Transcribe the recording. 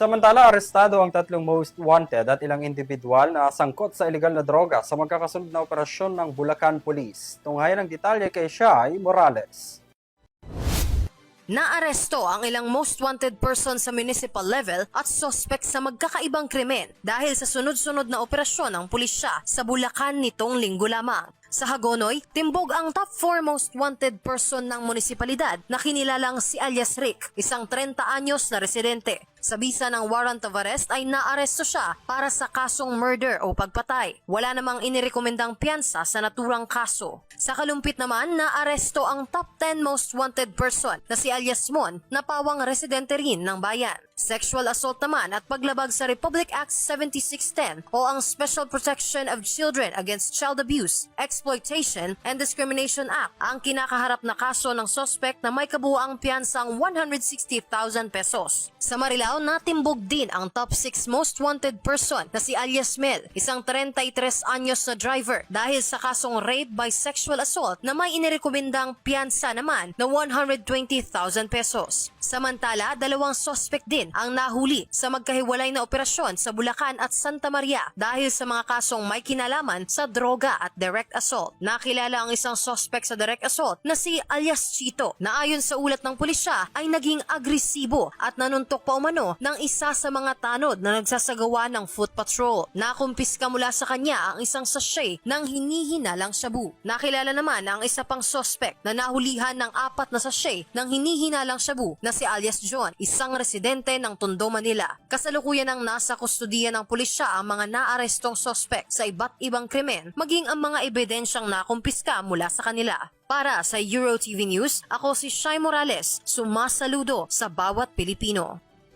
Samantala, arestado ang tatlong most wanted at ilang individual na sangkot sa ilegal na droga sa magkakasunod na operasyon ng Bulacan Police. Tunghayan ang detalye kay Shai Morales. Naaresto ang ilang most wanted person sa municipal level at suspect sa magkakaibang krimen dahil sa sunod-sunod na operasyon ng pulisya sa Bulacan nitong linggo lamang. Sa Hagonoy, timbog ang top 4 most wanted person ng munisipalidad na kinilalang si alias Rick, isang 30 anyos na residente. Sa bisa ng warrant of arrest ay naaresto siya para sa kasong murder o pagpatay. Wala namang inirekomendang piyansa sa naturang kaso. Sa kalumpit naman, naaresto ang top 10 most wanted person na si alias Mon na pawang residente rin ng bayan. Sexual assault naman at paglabag sa Republic Act 7610 o ang Special Protection of Children Against Child Abuse, Exploitation and Discrimination Act ang kinakaharap na kaso ng suspect na may kabuuang piyansang 160,000 pesos. Sa Marilao, natimbog din ang top 6 most wanted person na si alias Mel, isang 33 anyos na driver dahil sa kasong rape by sexual assault na may inirekomendang piyansa naman na 120,000 pesos. Samantala, dalawang suspect din ang nahuli sa magkahiwalay na operasyon sa Bulacan at Santa Maria dahil sa mga kasong may kinalaman sa droga at direct assault. Nakilala ang isang suspect sa direct assault na si alias Chito na ayon sa ulat ng pulisya ay naging agresibo at nanuntok pa umano ng isa sa mga tanod na nagsasagawa ng foot patrol. Nakumpiska mula sa kanya ang isang sachet ng hinihinalang shabu. Nakilala naman ang isa pang suspect na nahulihan ng 4 na sachet ng hinihinalang shabu na si alias John, isang residente ng Tondo, Manila. Kasalukuyan ang nasa kustudiya ng pulisya ang mga naarestong suspect sa iba't ibang krimen, maging ang mga ebidensyang nakumpiska mula sa kanila. Para sa EuroTV News, ako si Shai Morales, sumasaludo sa bawat Pilipino.